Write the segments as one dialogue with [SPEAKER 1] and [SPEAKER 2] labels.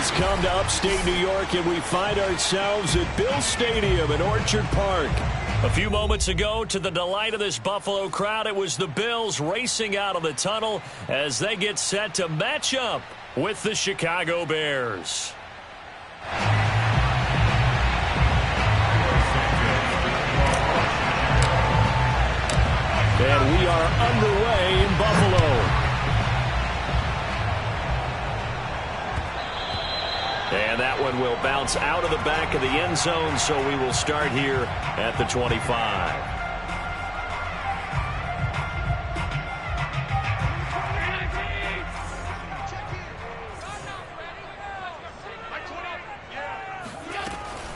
[SPEAKER 1] has come to upstate New York, and we find ourselves at Bill Stadium in Orchard Park. A few moments ago, to the delight of this Buffalo crowd, it was the Bills racing out of the tunnel as they get set to match up with the Chicago Bears. And we are underway in Buffalo. And that one will bounce out of the back of the end zone, so we will start here at the 25.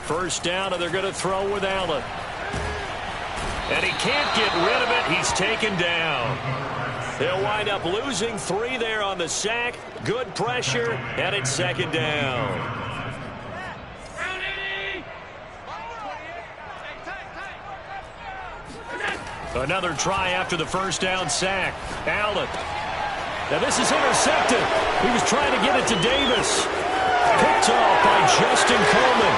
[SPEAKER 1] First down, and they're going to throw with Allen. And he can't get rid of it. He's taken down. They'll wind up losing 3 there on the sack. Good pressure, and it's second down. Another try after the first down sack. Allen. Now this is intercepted. He was trying to get it to Davis. Picked off by Justin Coleman.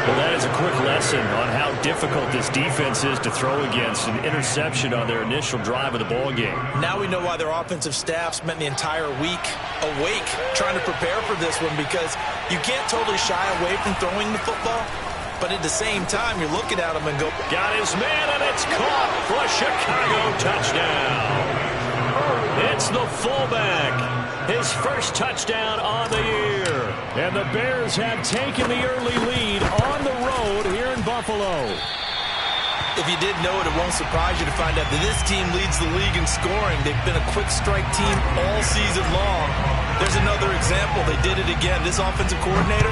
[SPEAKER 1] Well, that is a quick lesson on how difficult this defense is to throw against. An interception on their initial drive of the ball game.
[SPEAKER 2] Now we know why their offensive staff spent the entire week awake trying to prepare for this one, because you can't totally shy away from throwing the football, but at the same time you're looking at them and go,
[SPEAKER 1] got his man, and it's caught for a Chicago touchdown. It's the fullback. His first touchdown on the year. And the Bears have taken the early lead on the road here in Buffalo.
[SPEAKER 2] If you didn't know it, it won't surprise you to find out that this team leads the league in scoring. They've been a quick strike team all season long. There's another example. They did it again. This offensive coordinator,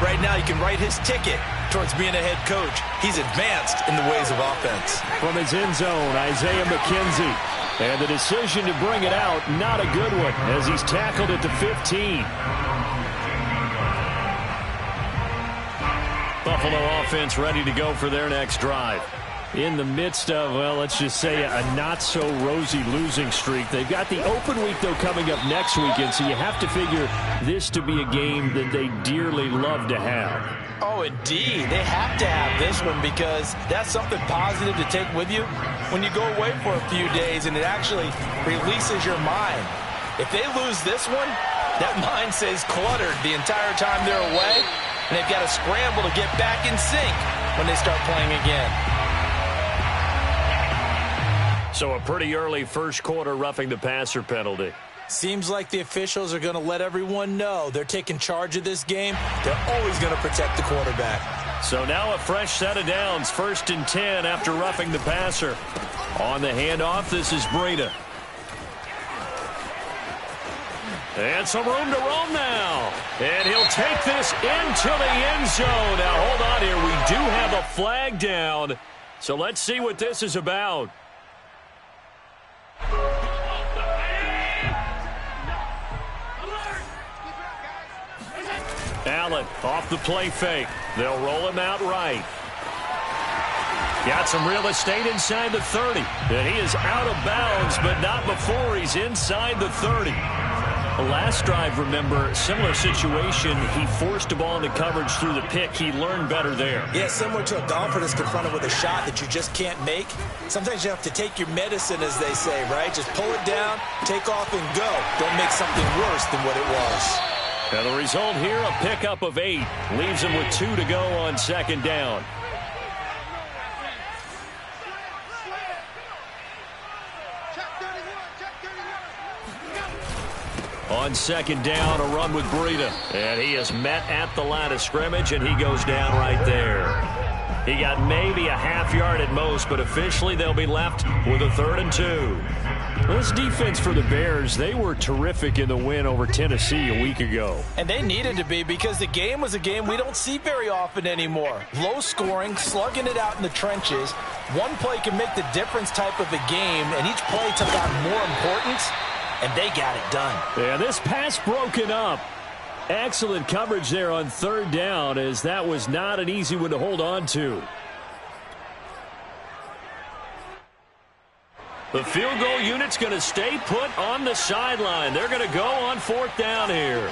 [SPEAKER 2] right now you can write his ticket towards being a head coach. He's advanced in the ways of offense.
[SPEAKER 1] From his end zone, Isaiah McKenzie. And the decision to bring it out, not a good one, as he's tackled at the 15. Buffalo offense ready to go for their next drive. In the midst of, well, let's just say a not-so-rosy losing streak. They've got the open week, though, coming up next weekend, so you have to figure this to be a game that they dearly love to have.
[SPEAKER 2] Oh, indeed. They have to have this one, because that's something positive to take with you when you go away for a few days, and it actually releases your mind. If they lose this one, that mind stays cluttered the entire time they're away, and they've got to scramble to get back in sync when they start playing again.
[SPEAKER 1] So a pretty early first quarter roughing the passer penalty.
[SPEAKER 2] Seems like the officials are going to let everyone know they're taking charge of this game. They're always going to protect the quarterback.
[SPEAKER 1] So now a fresh set of downs. 1st and 10 after roughing the passer. On the handoff, this is Breida. And some room to roam now. And he'll take this into the end zone. Now hold on here. We do have a flag down. So let's see what this is about. Allen off the play fake. They'll roll him out right. Got some real estate inside the 30. And he is out of bounds, but not before he's inside the 30. Last drive, remember, similar situation. He forced a ball into coverage through the pick. He learned better there.
[SPEAKER 2] Yeah, similar to a golfer that's confronted with a shot that you just can't make. Sometimes you have to take your medicine, as they say, right? Just pull it down, take off, and go. Don't make something worse than what it was.
[SPEAKER 1] And the result here, a pickup of 8. Leaves him with 2 to go on 2nd down. On 2nd down, a run with Breida. And he is met at the line of scrimmage, and he goes down right there. He got maybe a half yard at most, but officially they'll be left with a 3rd and 2. This defense for the Bears, they were terrific in the win over Tennessee a week ago.
[SPEAKER 2] And they needed to be, because the game was a game we don't see very often anymore. Low scoring, slugging it out in the trenches. One play can make the difference type of a game, and each play took on more importance, and they got it done.
[SPEAKER 1] Yeah, this pass broken up. Excellent coverage there on 3rd down, as that was not an easy one to hold on to. The field goal unit's going to stay put on the sideline. They're going to go on 4th down here.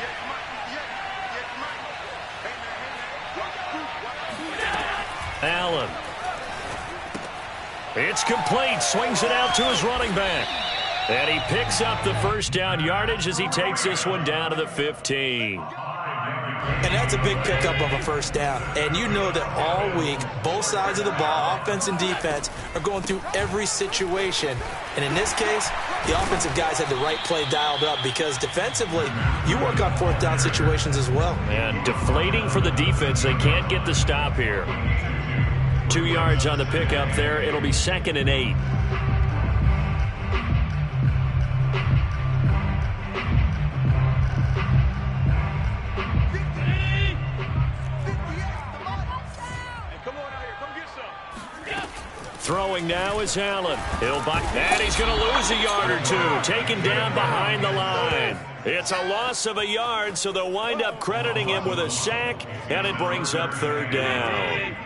[SPEAKER 1] Allen. It's complete. Swings it out to his running back. And he picks up the 1st down yardage as he takes this one down to the 15.
[SPEAKER 2] And that's a big pickup of a 1st down. And you know that all week, both sides of the ball, offense and defense, are going through every situation. And in this case, the offensive guys had the right play dialed up because defensively, you work on 4th down situations as well.
[SPEAKER 1] And deflating for the defense. They can't get the stop here. 2 yards on the pickup there. It'll be 2nd and 8. Throwing now is Allen. He'll buy, and he's going to lose a yard or 2. Taken down behind the line. It's a loss of a yard, so they'll wind up crediting him with a sack, and it brings up 3rd down.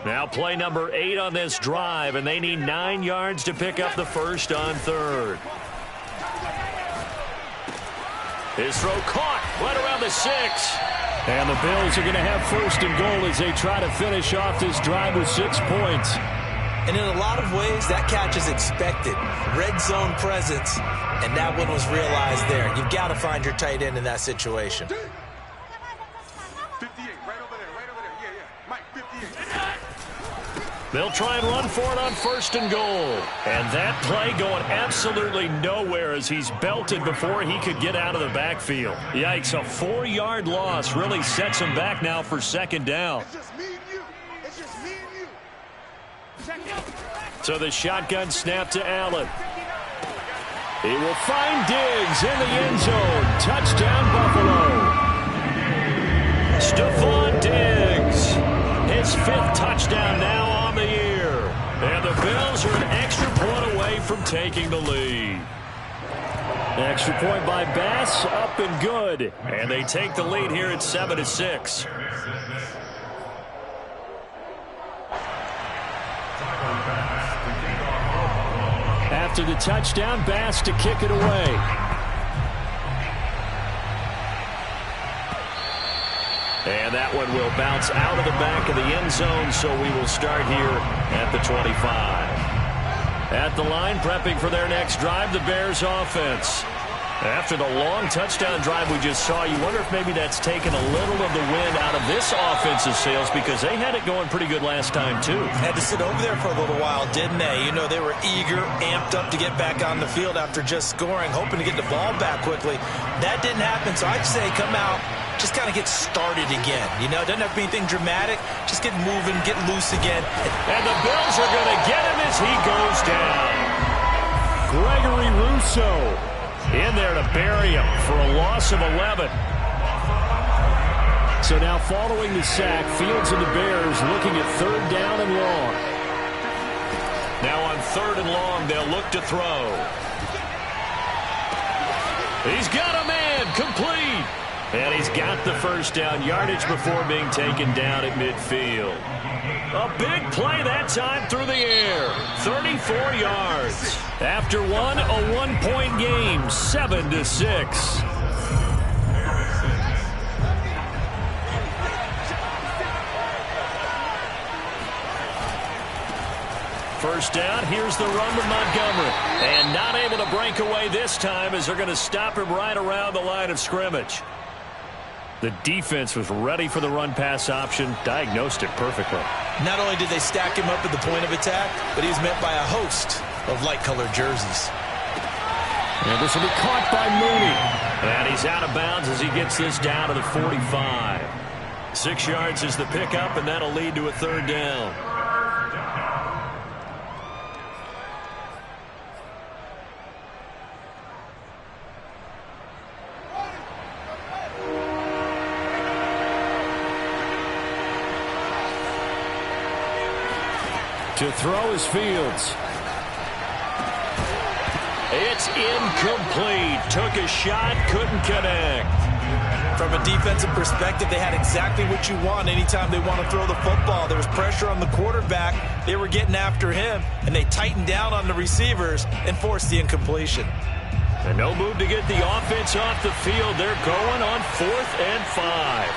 [SPEAKER 1] Now play number 8 on this drive, and they need 9 yards to pick up the 1st on 3rd. His throw caught right around the 6. And the Bills are going to have 1st and goal as they try to finish off this drive with 6 points.
[SPEAKER 2] And in a lot of ways, that catch is expected. Red zone presence, and that one was realized there. You've got to find your tight end in that situation.
[SPEAKER 3] 58, right over there. Yeah. Mike, 58.
[SPEAKER 1] They'll try and run for it on 1st and goal. And that play going absolutely nowhere as he's belted before he could get out of the backfield. Yikes, a 4-yard loss really sets him back now for 2nd down.
[SPEAKER 3] It's just me and you. It's just me and you.
[SPEAKER 1] So the shotgun snap to Allen. He will find Diggs in the end zone. Touchdown, Buffalo. Stephon Diggs. His 5th touchdown now on the year. And the Bills are an extra point away from taking the lead. Extra point by Bass, up and good. And they take the lead here at 7-6. After the touchdown, Bass to kick it away. And that one will bounce out of the back of the end zone, so we will start here at the 25. At the line, prepping for their next drive, the Bears offense. After the long touchdown drive we just saw, you wonder if maybe that's taken a little of the wind out of this offensive sails because they had it going pretty good last time, too.
[SPEAKER 2] Had to sit over there for a little while, didn't they? You know, they were eager, amped up to get back on the field after just scoring, hoping to get the ball back quickly. That didn't happen, so I'd say come out, just kind of get started again. You know, it doesn't have to be anything dramatic. Just get moving, get loose again.
[SPEAKER 1] And the Bills are going to get him as he goes down. Gregory Rousseau in there to bury him for a loss of 11. So now following the sack, Fields and the Bears looking at 3rd down and long. Now on 3rd and long, they'll look to throw. He's got a man, complete. And he's got the 1st down yardage before being taken down at midfield. A big play that time through the air. 34 yards. After one, a 1-point game, 7-6. First down, here's the run with Montgomery. And not able to break away this time as they're going to stop him right around the line of scrimmage. The defense was ready for the run-pass option, diagnosed it perfectly.
[SPEAKER 2] Not only did they stack him up at the point of attack, but he's met by a host of light-colored jerseys.
[SPEAKER 1] And this will be caught by Mooney. And he's out of bounds as he gets this down to the 45. 6 yards is the pickup, and that'll lead to a 3rd down. To throw is Fields. It's incomplete. Took a shot, couldn't connect.
[SPEAKER 2] From a defensive perspective, they had exactly what you want anytime they want to throw the football. There was pressure on the quarterback. They were getting after him, and they tightened down on the receivers and forced the incompletion.
[SPEAKER 1] And no move to get the offense off the field. They're going on 4th and 5.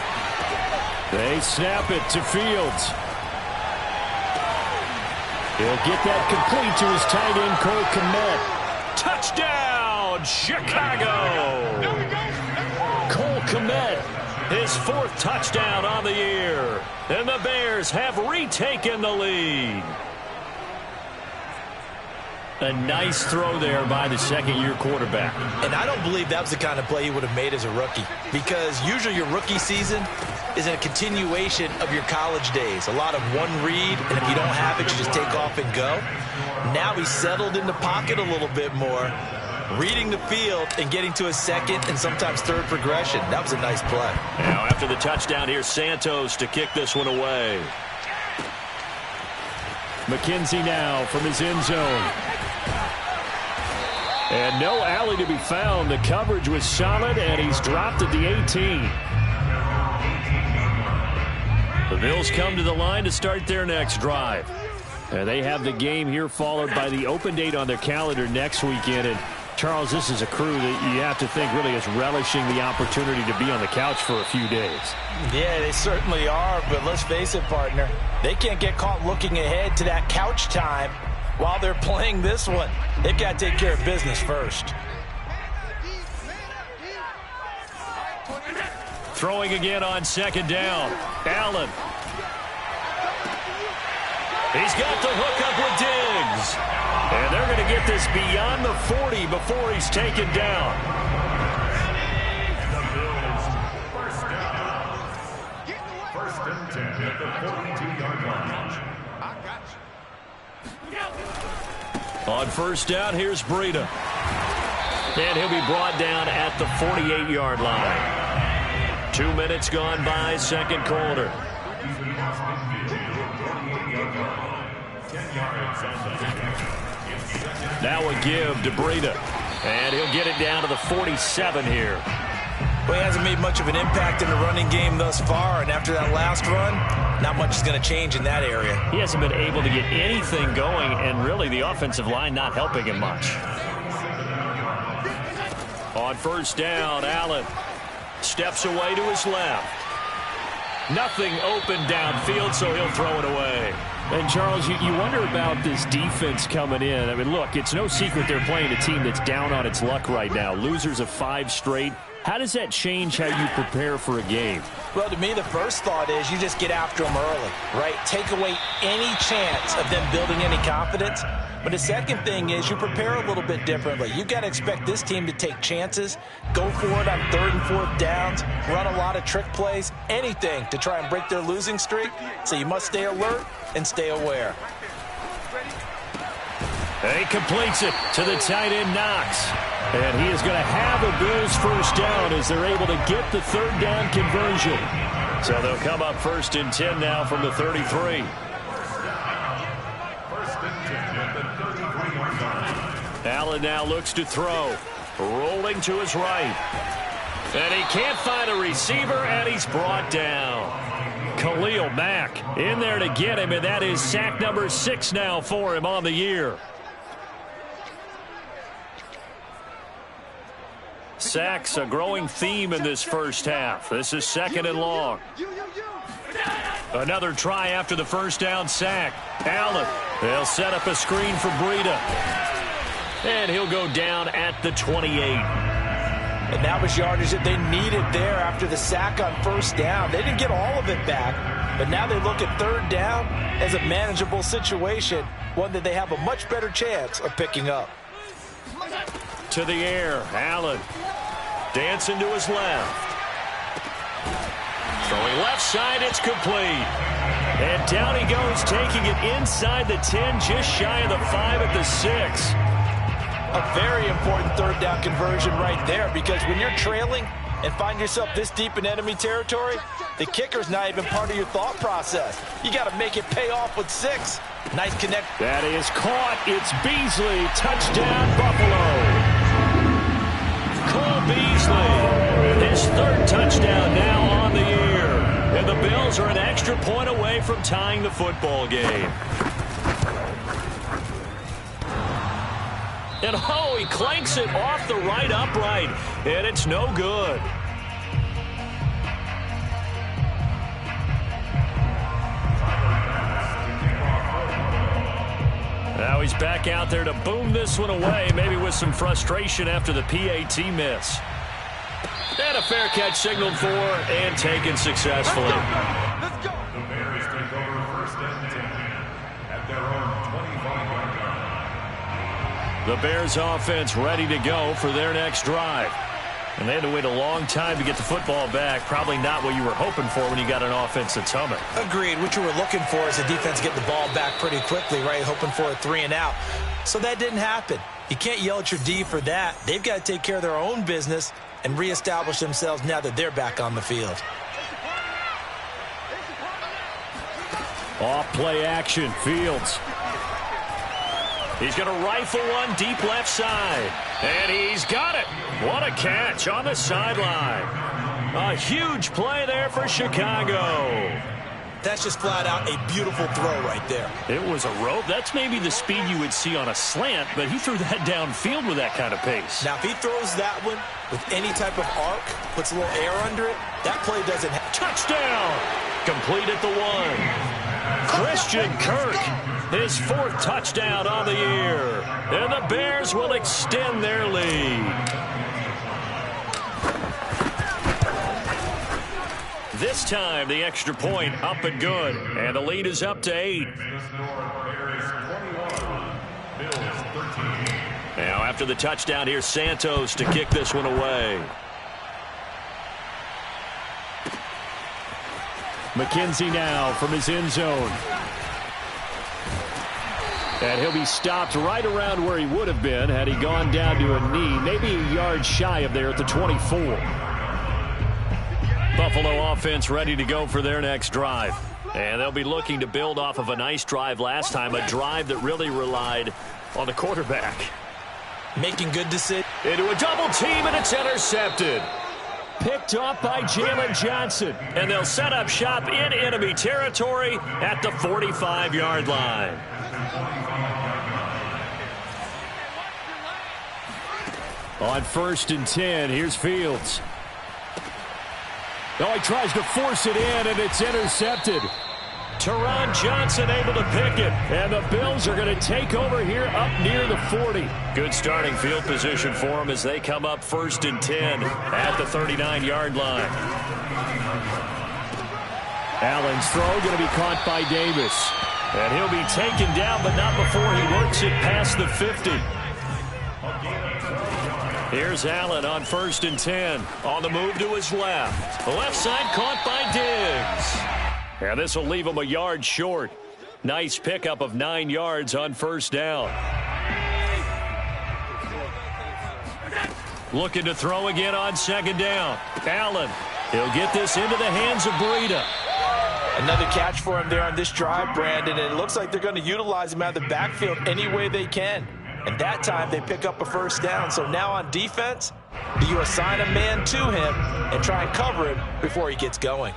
[SPEAKER 1] They snap it to Fields. He'll get that complete to his tight end, Cole Kmet. Touchdown, Chicago! Cole Kmet, his 4th touchdown on the year. And the Bears have retaken the lead. A nice throw there by the second-year quarterback.
[SPEAKER 2] And I don't believe that was the kind of play he would have made as a rookie, because usually your rookie season is a continuation of your college days. A lot of one read, and if you don't have it, you just take off and go. Now he's settled in the pocket a little bit more, reading the field and getting to a second and sometimes third progression. That was a nice play.
[SPEAKER 1] Now after the touchdown, here's Santos to kick this one away. McKenzie now from his end zone. And no alley to be found. The coverage was solid, and he's dropped at the 18. The Bills come to the line to start their next drive. And they have the game here followed by the open date on their calendar next weekend. And Charles, this is a crew that you have to think really is relishing the opportunity to be on the couch for a few days.
[SPEAKER 2] Yeah, they certainly are, but let's face it, partner. They can't get caught looking ahead to that couch time while they're playing this one. They've got to take care of business first.
[SPEAKER 1] Throwing again on 2nd down. Allen. He's got the hook up with Diggs. And they're going to get this beyond the 40 before he's taken down.
[SPEAKER 4] First and 10 at the 42-yard line.
[SPEAKER 1] On 1st down, here's Breida. And he'll be brought down at the 48-yard line. 2 minutes gone by, 2nd quarter. Now a give to Breida. And he'll get it down to the 47 here.
[SPEAKER 2] Well, he hasn't made much of an impact in the running game thus far, and after that last run, not much is going to change in that area.
[SPEAKER 1] He hasn't been able to get anything going, and really the offensive line not helping him much. On 1st down, Allen steps away to his left. Nothing open downfield, so he'll throw it away.
[SPEAKER 5] And, Charles, you wonder about this defense coming in. I mean, look, it's no secret they're playing a team that's down on its luck right now. Losers of 5 straight. How does that change how you prepare for a game?
[SPEAKER 2] Well, to me, the first thought is you just get after them early, right? Take away any chance of them building any confidence. But the second thing is you prepare a little bit differently. You've got to expect this team to take chances, go for it on 3rd and 4th downs, run a lot of trick plays, anything to try and break their losing streak. So you must stay alert and stay aware.
[SPEAKER 1] He completes it to the tight end, Knox. And he is going to have a Bills 1st down as they're able to get the 3rd down conversion. So they'll come up 1st and 10 now from the 33. Allen now looks to throw. Rolling to his right. And he can't find a receiver, and he's brought down. Khalil Mack in there to get him, and that is sack number 6 now for him on the year. Sacks a growing theme in this first half. This is 2nd and long. Another try after the 1st down sack. Allen, they'll set up a screen for Breida. And he'll go down at the 28.
[SPEAKER 2] And that was yardage that they needed there after the sack on 1st down. They didn't get all of it back, but now they look at 3rd down as a manageable situation, one that they have a much better chance of picking up.
[SPEAKER 1] To the air, Allen dancing to his left. Throwing left side, it's complete. And down he goes, taking it inside the 10, just shy of the 5 at the 6.
[SPEAKER 2] A very important 3rd down conversion right there, because when you're trailing and find yourself this deep in enemy territory, the kicker's not even part of your thought process. You got to make it pay off with 6. Nice connect.
[SPEAKER 1] That is caught. It's Beasley. Touchdown, Buffalo. Cole Beasley, his third touchdown now on the year. And the Bills are an extra point away from tying the football game. And oh, he clanks it off the right upright, and it's no good. Now he's back out there to boom this one away, maybe with some frustration after the PAT miss. And a fair catch signaled for and taken successfully.
[SPEAKER 3] Let's go.
[SPEAKER 4] The Bears take over first and 10 at their own 25-yard line.
[SPEAKER 1] The Bears offense ready to go for their next drive. And they had to wait a long time to get the football back. Probably not what you were hoping for when you got an offense that's humming.
[SPEAKER 2] Agreed. What you were looking for is the defense getting the ball back pretty quickly, right? Hoping for a 3-and-out. So that didn't happen. You can't yell at your D for that. They've got to take care of their own business and reestablish themselves now that they're back on the field.
[SPEAKER 5] Off play action, Fields.
[SPEAKER 1] He's going to rifle one deep left side. And he's got it. What a catch on the sideline. A huge play there for Chicago.
[SPEAKER 2] That's just flat out a beautiful throw right there.
[SPEAKER 5] It was a rope. That's maybe the speed you would see on a slant, but he threw that downfield with that kind of pace.
[SPEAKER 2] Now, if he throws that one with any type of arc, puts a little air under it, that play doesn't happen.
[SPEAKER 1] Touchdown. Complete at the 1. Christian Kirk, his 4th touchdown on the year. And the Bears will extend their lead. This time, the extra point up and good. And the lead is up to 8. Now, after the touchdown, here's Santos to kick this one away.
[SPEAKER 5] McKenzie now from his end zone. And he'll be stopped right around where he would have been had he gone down to a knee, maybe a yard shy of there at the 24.
[SPEAKER 1] Buffalo offense ready to go for their next drive. And they'll be looking to build off of a nice drive last time, a drive that really relied on the quarterback.
[SPEAKER 2] Making good decisions.
[SPEAKER 1] Into a double team, and it's intercepted.
[SPEAKER 5] Picked off by Jalen Johnson.
[SPEAKER 1] And they'll set up shop in enemy territory at the 45-yard line.
[SPEAKER 5] On 1st and 10, here's Fields. Oh, he tries to force it in, and it's intercepted.
[SPEAKER 1] Teron Johnson able to pick it.
[SPEAKER 5] And the Bills are going to take over here up near the 40.
[SPEAKER 1] Good starting field position for them as they come up 1st and 10 at the 39-yard line.
[SPEAKER 5] Allen's throw going to be caught by Davis.
[SPEAKER 1] And he'll be taken down, but not before he works it past the 50. Here's Allen on 1st and 10. On the move to his left. The left side caught by Diggs. And this will leave him a yard short. Nice pickup of 9 yards on 1st down. Looking to throw again on 2nd down. Allen, he'll get this into the hands of Breida.
[SPEAKER 2] Another catch for him there on this drive, Brandon, and it looks like they're going to utilize him out of the backfield any way they can. And that time they pick up a 1st down. So now on defense, do you assign a man to him and try and cover him before he gets going?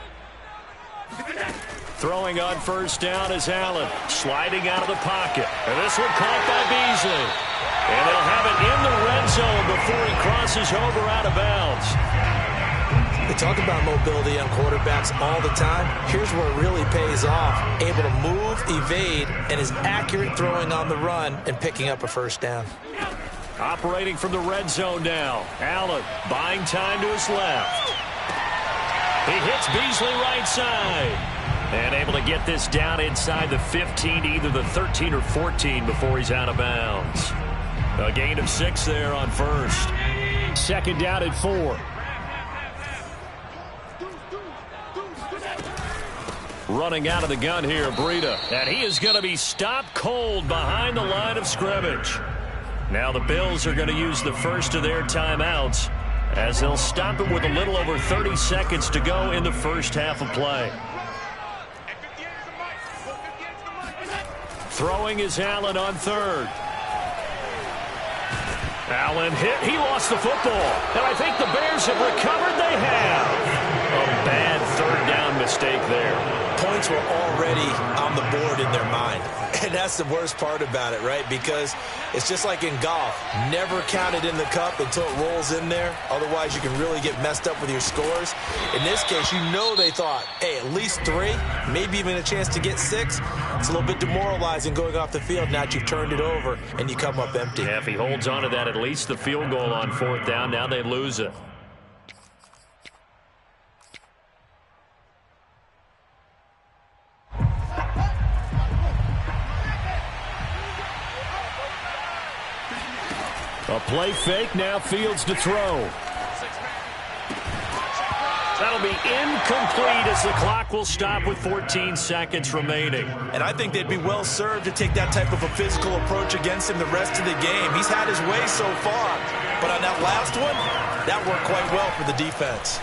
[SPEAKER 1] Throwing on 1st down is Allen. Sliding out of the pocket. And this one caught by Beasley. And they'll have it in the red zone before he crosses over out of bounds.
[SPEAKER 2] They talk about mobility on quarterbacks all the time. Here's where it really pays off. Able to move, evade, and is accurate throwing on the run and picking up a 1st down.
[SPEAKER 1] Operating from the red zone now. Allen buying time to his left. He hits Beasley right side. And able to get this down inside the 15, either the 13 or 14 before he's out of bounds. A gain of 6 there on 1st.
[SPEAKER 5] 2nd down at 4.
[SPEAKER 1] Running out of the gun here, Breida. And he is going to be stopped cold behind the line of scrimmage. Now the Bills are going to use the first of their timeouts as they'll stop it with a little over 30 seconds to go in the first half of play. Throwing is Allen on 3rd. Allen hit. He lost the football. And I think the Bears have recovered. They have. A bad third down mistake there.
[SPEAKER 2] Points were already on the board in their mind. And that's the worst part about it, right? Because it's just like in golf. Never count it in the cup until it rolls in there. Otherwise, you can really get messed up with your scores. In this case, you know they thought, hey, at least 3, maybe even a chance to get 6. It's a little bit demoralizing going off the field now that you've turned it over and you come up empty.
[SPEAKER 1] Yeah, if he holds on to that, at least the field goal on 4th down. Now they lose it. A play fake, now Fields to throw. That'll be incomplete as the clock will stop with 14 seconds remaining.
[SPEAKER 2] And I think they'd be well served to take that type of a physical approach against him the rest of the game. He's had his way so far, but on that last one, that worked quite well for the defense.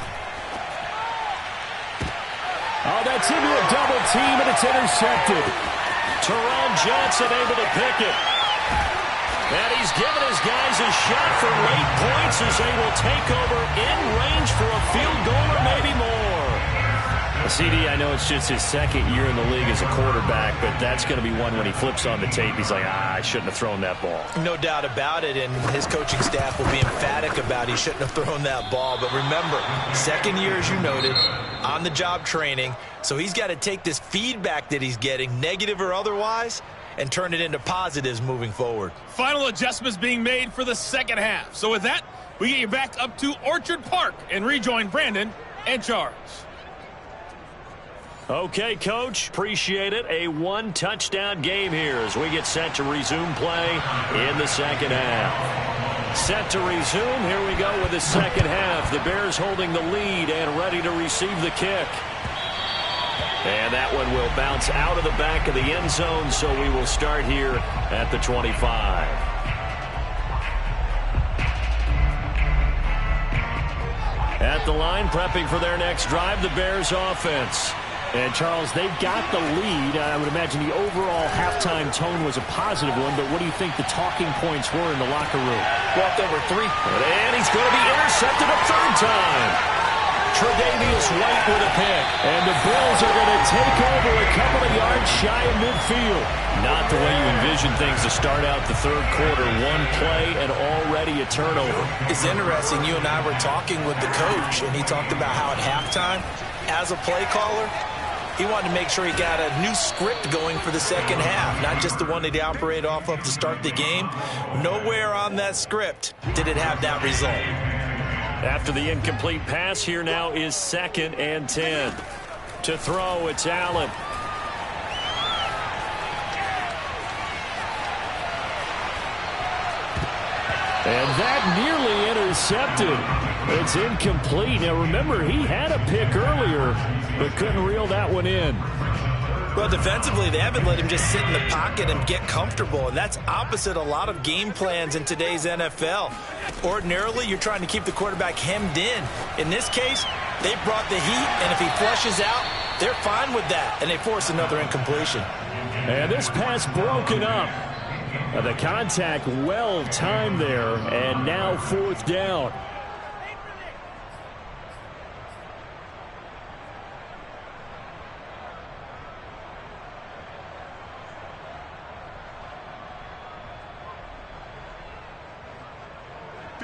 [SPEAKER 5] Oh, that's into a double team, and it's intercepted.
[SPEAKER 1] Terrell Johnson able to pick it. And he's given his guys a shot for late points as they will take over in range for a field goal or maybe more. CD, I know it's just his 2nd year in the league as a quarterback, but that's going to be one when he flips on the tape. He's like, I shouldn't have thrown that ball.
[SPEAKER 2] No doubt about it, and his coaching staff will be emphatic about he shouldn't have thrown that ball. But remember, 2nd year, as you noted, on-the-job training, so he's got to take this feedback that he's getting, negative or otherwise, and turn it into positives moving forward.
[SPEAKER 6] Final adjustments being made for the second half. So with that, we get you back up to Orchard Park and rejoin Brandon and Charles.
[SPEAKER 1] Okay, Coach, appreciate it. A 1-touchdown game here as we get set to resume play in the second half. Set to resume. Here we go with the second half. The Bears holding the lead and ready to receive the kick. And that one will bounce out of the back of the end zone, so we will start here at the 25. At the line, prepping for their next drive, the Bears offense.
[SPEAKER 5] And, Charles, they've got the lead. I would imagine the overall halftime tone was a positive one, but what do you think the talking points were in the locker room?
[SPEAKER 2] Walked over 3.
[SPEAKER 1] And he's going to be intercepted a 3rd time. Tre'Davious White with a pick.
[SPEAKER 5] And the Bills are going to take over a couple of yards shy of midfield.
[SPEAKER 1] Not the way you envision things to start out the 3rd quarter. One play and already a turnover.
[SPEAKER 2] It's interesting. You and I were talking with the coach, and he talked about how at halftime, as a play caller, he wanted to make sure he got a new script going for the second half, not just the one that he operated off of to start the game. Nowhere on that script did it have that result.
[SPEAKER 1] After the incomplete pass, here now is 2nd and 10. To throw, it's Allen.
[SPEAKER 5] And that nearly intercepted. It's incomplete. Now, remember, he had a pick earlier, but couldn't reel that one in.
[SPEAKER 2] Well, defensively, they haven't let him just sit in the pocket and get comfortable, and that's opposite a lot of game plans in today's NFL. Ordinarily, you're trying to keep the quarterback hemmed in. In this case, they brought the heat, and if he flushes out, they're fine with that, and they force another incompletion.
[SPEAKER 5] And this pass broken up. The contact well timed there, and now 4th down.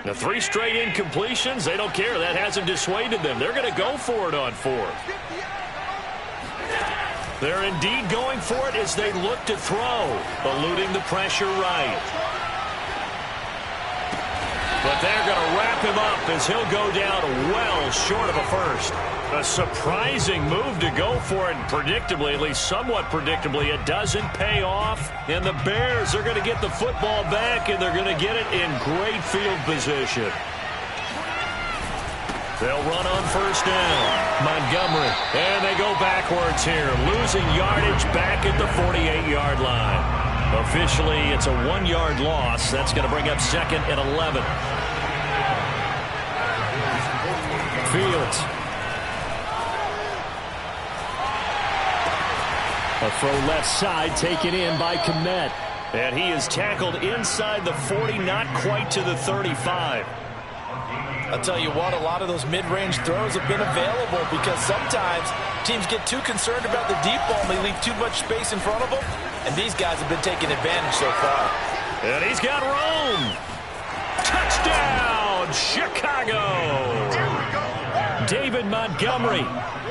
[SPEAKER 1] The 3 straight incompletions, they don't care. That hasn't dissuaded them. They're going to go for it on 4th. They're indeed going for it as they look to throw, eluding the pressure right. But they're going to wrap him up as he'll go down well short of a first. A surprising move to go for it, and predictably, at least somewhat predictably, it doesn't pay off. And the Bears are going to get the football back, and they're going to get it in great field position. They'll run on 1st down. Montgomery. And they go backwards here, losing yardage back at the 48-yard line. Officially, it's a 1-yard loss. That's going to bring up 2nd and 11.
[SPEAKER 5] Fields. A throw left side taken in by Kmet.
[SPEAKER 1] And he is tackled inside the 40, not quite to the 35.
[SPEAKER 2] I'll tell you what, a lot of those mid-range throws have been available because sometimes teams get too concerned about the deep ball and they leave too much space in front of them. And these guys have been taking advantage so far.
[SPEAKER 1] And he's got room. Touchdown, Chicago. David Montgomery,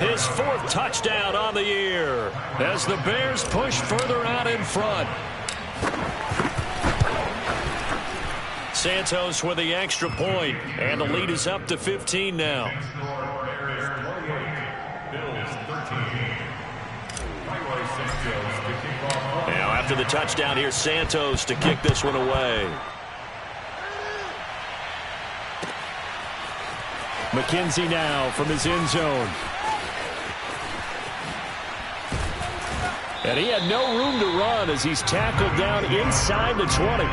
[SPEAKER 1] his 4th touchdown on the year as the Bears push further out in front. Santos with the extra point, and the lead is up to 15 now. Now after the touchdown, here's Santos to kick this one away.
[SPEAKER 5] McKenzie now from his end zone. And he had no room to run as he's tackled down inside the 20.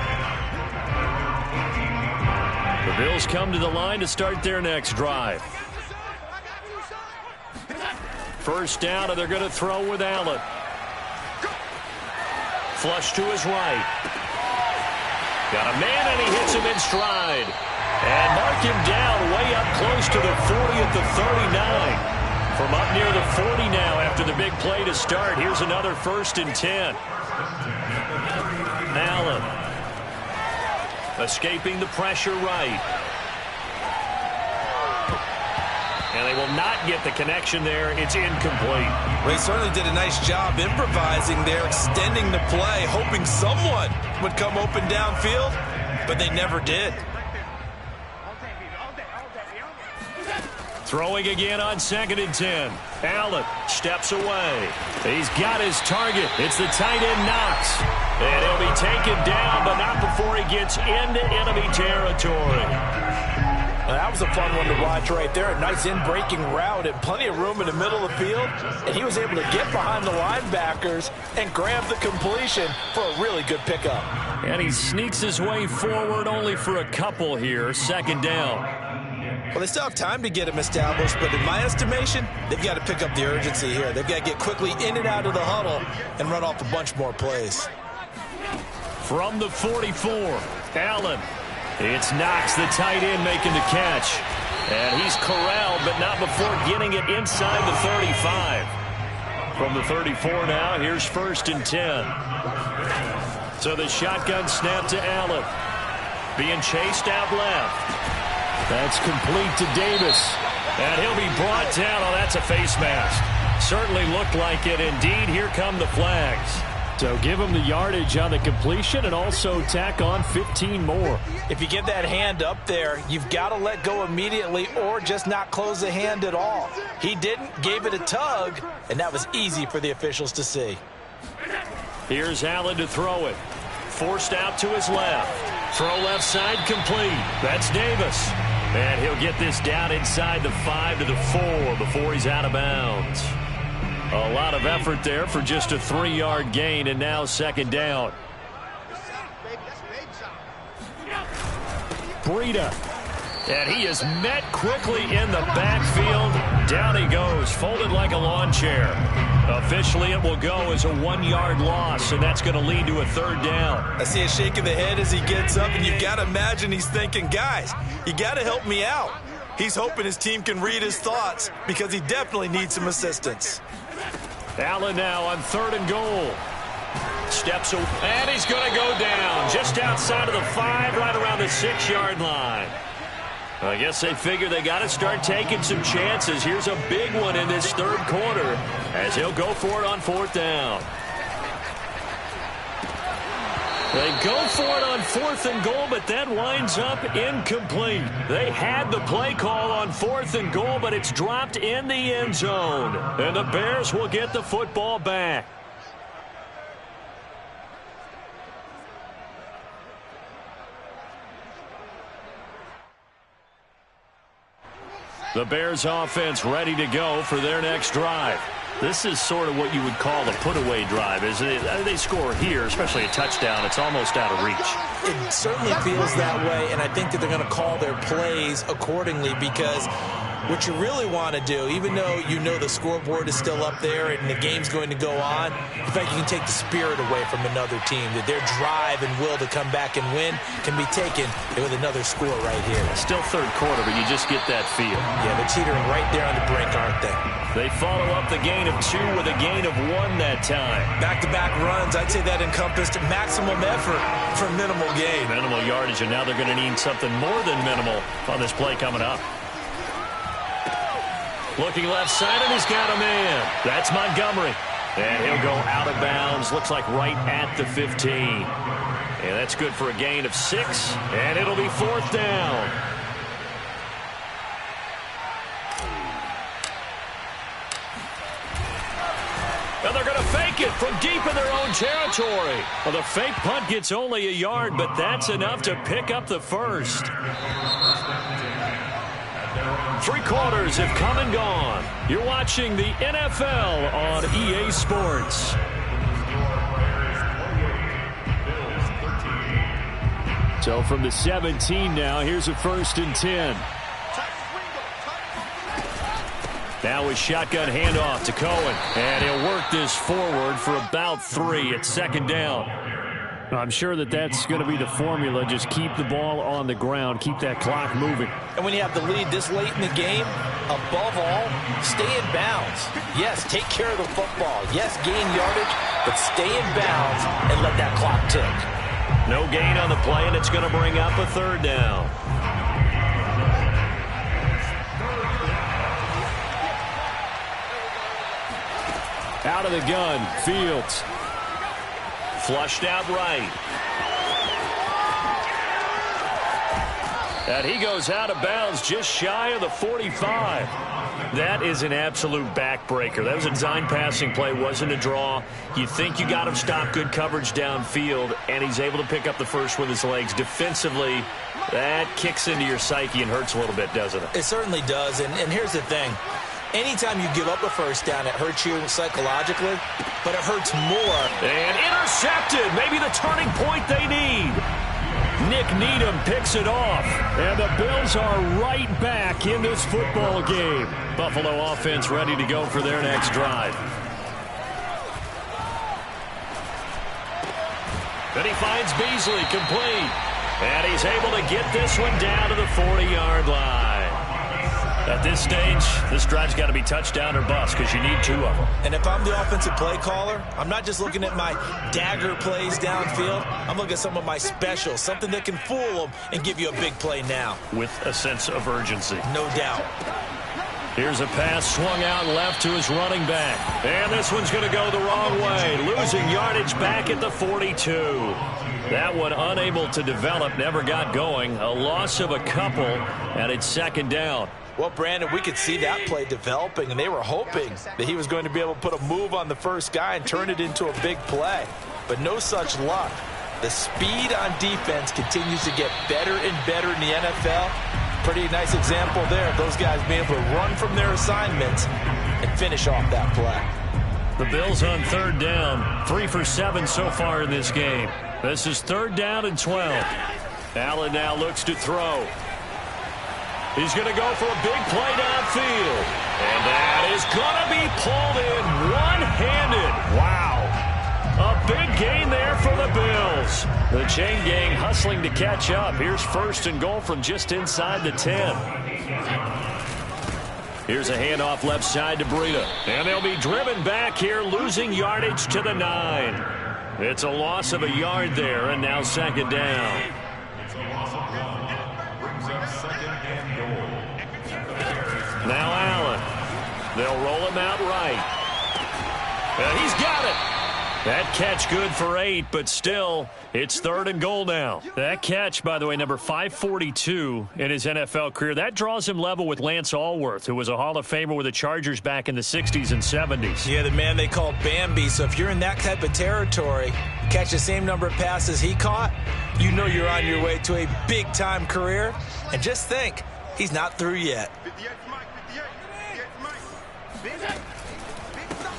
[SPEAKER 5] The Bills come to the line to start their next drive. First down, and they're going to throw with Allen. Flush to his right. Got a man, and he hits him in stride. And mark him down way up close to the 40 at the 39. From up near the 40 now after the big play to start. Here's another 1st and 10. Allen escaping the pressure right. And they will not get the connection there. It's incomplete.
[SPEAKER 2] Well, they certainly did a nice job improvising there, extending the play, hoping someone would come open downfield, but they never did.
[SPEAKER 1] Throwing again on 2nd and 10. Allen steps away. He's got his target. It's the tight end Knox. And he'll be taken down, but not before he gets into enemy territory.
[SPEAKER 2] Well, that was a fun one to watch right there. A nice in-breaking route and plenty of room in the middle of the field. And he was able to get behind the linebackers and grab the completion for a really good pickup.
[SPEAKER 1] And he sneaks his way forward only for a couple here. 2nd down.
[SPEAKER 2] Well, they still have time to get him established, but in my estimation, they've got to pick up the urgency here. They've got to get quickly in and out of the huddle and run off a bunch more plays.
[SPEAKER 1] From the 44, Allen. It's Knox, the tight end, making the catch. And he's corralled, but not before getting it inside the 35. From the 34 now, here's 1st and 10. So the shotgun snap to Allen. Being chased out left. That's complete to Davis. And he'll be brought down. Oh, that's a face mask. Certainly looked like it. Indeed, here come the flags.
[SPEAKER 5] So give him the yardage on the completion and also tack on 15 more.
[SPEAKER 2] If you get that hand up there, you've got to let go immediately or just not close the hand at all. He didn't, gave it a tug, and that was easy for the officials to see.
[SPEAKER 1] Here's Allen to throw it. Forced out to his left. Throw left side complete. That's Davis. And he'll get this down inside the 5 to the 4 before he's out of bounds. A lot of effort there for just a 3-yard gain, and now 2nd down. Breida. And he is met quickly in the backfield. Down he goes, folded like a lawn chair. Officially, it will go as a 1-yard loss, and that's going to lead to a 3rd down.
[SPEAKER 2] I see a shake of the head as he gets up, and you've got to imagine he's thinking, guys, you got to help me out. He's hoping his team can read his thoughts because he definitely needs some assistance.
[SPEAKER 1] Allen now on 3rd and goal. Steps away, and he's going to go down just outside of the 5, right around the 6-yard line. I guess they figure they got to start taking some chances. Here's a big one in this 3rd quarter as he'll go for it on 4th down. They go for it on 4th and goal, but that winds up incomplete. They had the play call on 4th and goal, but it's dropped in the end zone. And the Bears will get the football back. The Bears offense ready to go for their next drive. This is sort of what you would call a put-away drive, isn't it? They score here, especially a touchdown. It's almost out of reach.
[SPEAKER 2] It certainly feels that way, and I think that they're going to call their plays accordingly because what you really want to do, even though you know the scoreboard is still up there and the game's going to go on, in fact, you can take the spirit away from another team, that their drive and will to come back and win can be taken with another score right here.
[SPEAKER 1] Still third quarter, but you just get that feel.
[SPEAKER 2] Yeah, they're teetering right there on the brink, aren't they?
[SPEAKER 1] They follow up the gain of 2 with a gain of 1 that time.
[SPEAKER 2] Back-to-back runs, I'd say that encompassed maximum effort for minimal gain.
[SPEAKER 1] Minimal yardage, and now they're going to need something more than minimal on this play coming up. Looking left side, and he's got a man. That's Montgomery. And he'll go out of bounds. Looks like right at the 15. And that's good for a gain of 6. And it'll be 4th down. And they're going to fake it from deep in their own territory. Well, the fake punt gets only a yard, but that's enough to pick up the first. 3 quarters have come and gone. You're watching the NFL on EA Sports. So from the 17 now, here's a 1st and 10. Now a shotgun handoff to Cohen. And he'll work this forward for about 3 at 2nd down. I'm sure that that's going to be the formula. Just keep the ball on the ground. Keep that clock moving.
[SPEAKER 2] And when you have the lead this late in the game, above all, stay in bounds. Yes, take care of the football. Yes, gain yardage, but stay in bounds and let that clock tick.
[SPEAKER 1] No gain on the play, and it's going to bring up a 3rd down. Out of the gun, Fields. Flushed out right. And he goes out of bounds just shy of the 45. That is an absolute backbreaker. That was a design passing play, wasn't a draw. You think you got him stopped, good coverage downfield, and he's able to pick up the first with his legs. Defensively, that kicks into your psyche and hurts a little bit, doesn't it?
[SPEAKER 2] It certainly does, and here's the thing. Anytime you give up a 1st down, it hurts you psychologically, but it hurts more.
[SPEAKER 1] And intercepted. Maybe the turning point they need. Nick Needham picks it off. And the Bills are right back in this football game. Buffalo offense ready to go for their next drive. Then he finds Beasley complete. And he's able to get this one down to the 40-yard line. At this stage, this drive's got to be touchdown or bust because you need 2 of them.
[SPEAKER 2] And if I'm the offensive play caller, I'm not just looking at my dagger plays downfield. I'm looking at some of my specials, something that can fool them and give you a big play now.
[SPEAKER 1] With a sense of urgency.
[SPEAKER 2] No doubt.
[SPEAKER 1] Here's a pass swung out left to his running back. And this one's going to go the wrong way. Losing yardage back at the 42. That one unable to develop, never got going. A loss of a couple, and it's 2nd down.
[SPEAKER 2] Well, Brandon, we could see that play developing, and they were hoping that he was going to be able to put a move on the first guy and turn it into a big play. But no such luck. The speed on defense continues to get better and better in the NFL. Pretty nice example there of those guys being able to run from their assignments and finish off that play.
[SPEAKER 1] The Bills on 3rd down, 3 for 7 so far in this game. This is 3rd down and 12. Allen now looks to throw. He's going to go for a big play downfield. And that is going to be pulled in one-handed. Wow. A big gain there for the Bills. The chain gang hustling to catch up. Here's 1st and goal from just inside the 10. Here's a handoff left side to Breida. And they'll be driven back here, losing yardage to the 9. It's a loss of a yard there, and now 2nd down.
[SPEAKER 4] It's a loss of 1. Brings up 2nd and goal.
[SPEAKER 1] Now Allen. They'll roll him out right. And he's got it. That catch good for 8, but still, it's 3rd and goal now. That catch, by the way, number 542 in his NFL career, that draws him level with Lance Allworth, who was a Hall of Famer with the Chargers back in the 60s and 70s.
[SPEAKER 2] Yeah, the man they called Bambi. So if you're in that type of territory, catch the same number of passes he caught, you know you're on your way to a big-time career. And just think, he's not through yet.
[SPEAKER 3] 58 Mike, 58 Mike.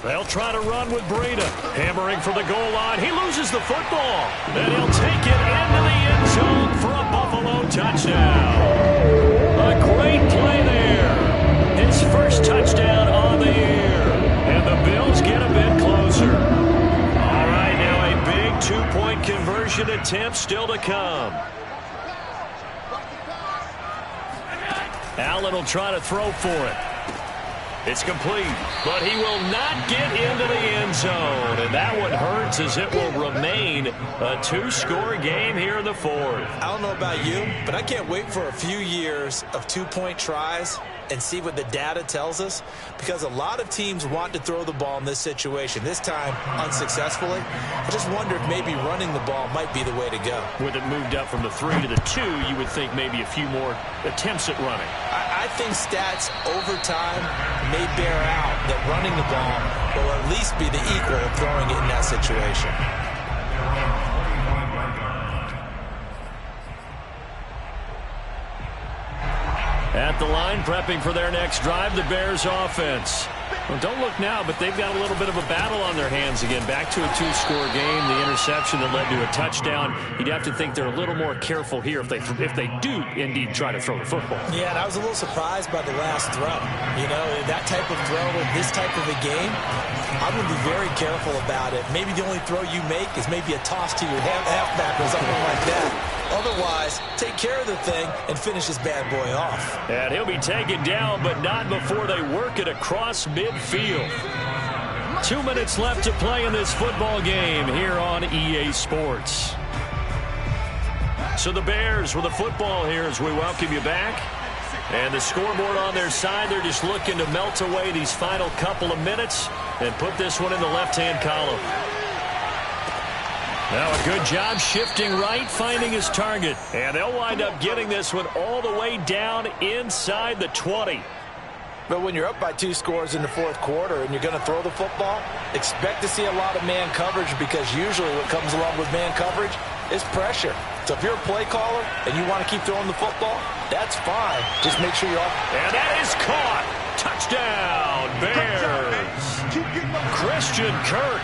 [SPEAKER 1] They'll try to run with Breida. Hammering for the goal line. He loses the football. And he'll take it into the end zone for a Buffalo touchdown. A great play there. conversion attempt still to come. Allen will try to throw for it. It's complete, but he will not get into the end zone. And that one hurts as it will remain a two-score game here in the fourth.
[SPEAKER 2] I don't know about you, but I can't wait for a few years of two-point tries and see what the data tells us, because a lot of teams want to throw the ball in this situation, this time unsuccessfully. I just wonder if maybe running the ball might be the way to go.
[SPEAKER 1] With it moved up from the 3 to the 2, you would think maybe a few more attempts at running.
[SPEAKER 2] I think stats over time may bear out that running the ball will at least be the equal of throwing it in that situation.
[SPEAKER 1] At the line, prepping for their next drive, the Bears offense. Well, don't look now, but they've got a little bit of a battle on their hands again. Back to a two-score game. The interception that led to a touchdown. You'd have to think they're a little more careful here if they do indeed try to throw the football.
[SPEAKER 2] Yeah, and I was a little surprised by the last throw. You know, that type of throw in this type of a game, I'm going to be very careful about it. Maybe the only throw you make is maybe a toss to your halfback or something like that. Otherwise, take care of the thing and finish this bad boy off.
[SPEAKER 1] And he'll be taken down, but not before they work it across midfield. 2 minutes left to play in this football game here on EA Sports. So the Bears with the football here as we welcome you back. And the scoreboard on their side, they're just looking to melt away these final couple of minutes and put this one in the left-hand column. Now a good job shifting right, finding his target. And they'll wind up getting this one all the way down inside the 20.
[SPEAKER 2] But when you're up by 2 scores in the fourth quarter and you're going to throw the football, expect to see a lot of man coverage, because usually what comes along with man coverage is pressure. So if you're a play caller and you want to keep throwing the football, that's fine. Just make sure you're off.
[SPEAKER 1] And that is caught. Touchdown, Bears. Christian Kirk,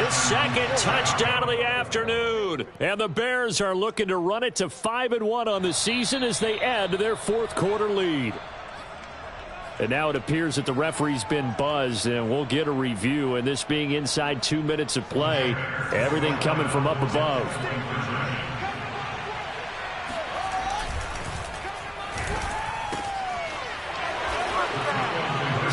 [SPEAKER 1] his second touchdown of the afternoon. And the Bears are looking to run it to 5-1 on the season as they add to their fourth quarter lead. And now it appears that the referee's been buzzed, and we'll get a review. And this being inside 2 minutes of play, everything coming from up above.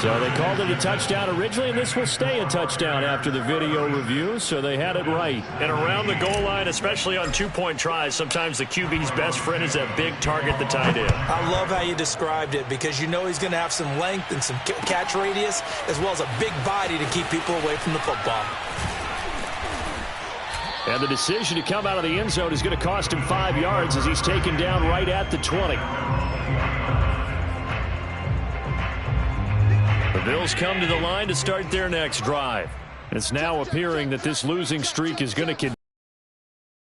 [SPEAKER 1] So they called it a touchdown originally, and this will stay a touchdown after the video review, so they had it right. And around the goal line, especially on two-point tries, sometimes the QB's best friend is that big target, the tight end.
[SPEAKER 2] I love how you described it, because you know he's going to have some length and some catch radius, as well as a big body to keep people away from the football.
[SPEAKER 1] And the decision to come out of the end zone is going to cost him 5 yards as he's taken down right at the 20. The Bills come to the line to start their next drive. It's now appearing that this losing streak is going to continue.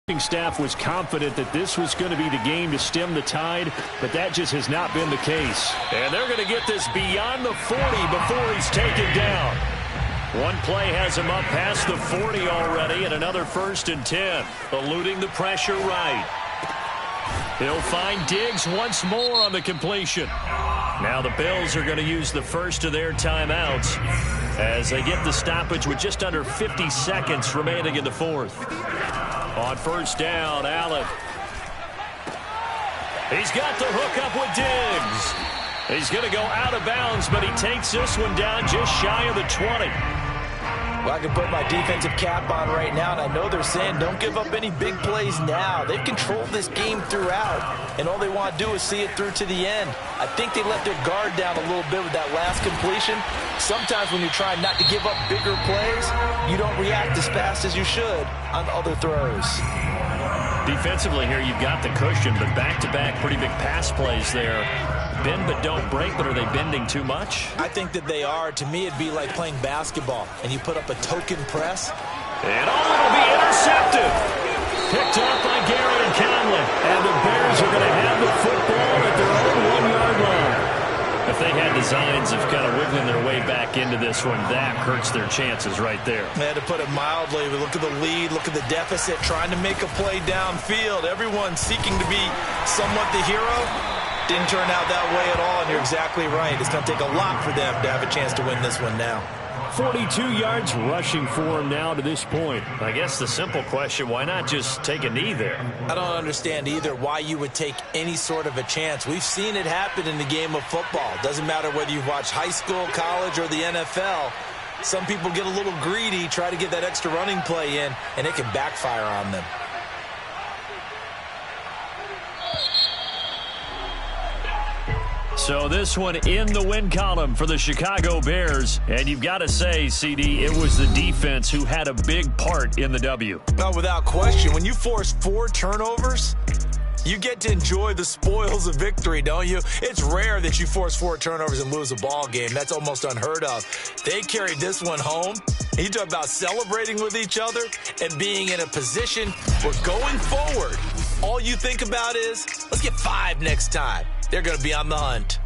[SPEAKER 1] The staff was confident that this was going to be the game to stem the tide, but that just has not been the case. And they're going to get this beyond the 40 before he's taken down. One play has him up past the 40 already, and another 1st and 10, eluding the pressure right. He'll find Diggs once more on the completion. Now the Bills are going to use the first of their timeouts as they get the stoppage with just under 50 seconds remaining in the fourth. On first down, Allen. He's got the hook up with Diggs. He's going to go out of bounds, but he takes this one down just shy of the 20.
[SPEAKER 2] Well, I can put my defensive cap on right now, and I know they're saying don't give up any big plays now. They've controlled this game throughout, and all they want to do is see it through to the end. I think they let their guard down a little bit with that last completion. Sometimes when you're trying not to give up bigger plays, you don't react as fast as you should on other throws.
[SPEAKER 1] Defensively here, you've got the cushion, but back-to-back pretty big pass plays there. Bend but don't break, but are they bending too much?
[SPEAKER 2] I think that they are. To me, it'd be like playing basketball, and you put up a token press.
[SPEAKER 1] And it'll be intercepted. Picked up by Gary and Conley. And the Bears are going to have the football at their own 1-yard line. If they had designs of kind of wiggling their way back into this one, that hurts their chances right there.
[SPEAKER 2] They had to put it mildly. We look at the lead, look at the deficit, trying to make a play downfield. Everyone seeking to be somewhat the hero. Didn't turn out that way at all, and you're exactly right. It's going to take a lot for them to have a chance to win this one now.
[SPEAKER 1] 42 yards rushing for him now to this point. I guess the simple question, why not just take a knee there?
[SPEAKER 2] I don't understand either why you would take any sort of a chance. We've seen it happen in the game of football. Doesn't matter whether you watch high school, college, or the NFL. Some people get a little greedy, try to get that extra running play in, and it can backfire on them.
[SPEAKER 1] So this one in the win column for the Chicago Bears. And you've got to say, CD, it was the defense who had a big part in the W.
[SPEAKER 2] No, without question. When you force 4 turnovers, you get to enjoy the spoils of victory, don't you? It's rare that you force 4 turnovers and lose a ball game. That's almost unheard of. They carried this one home. You talk about celebrating with each other and being in a position where going forward, all you think about is, let's get 5 next time. They're going to be on the hunt.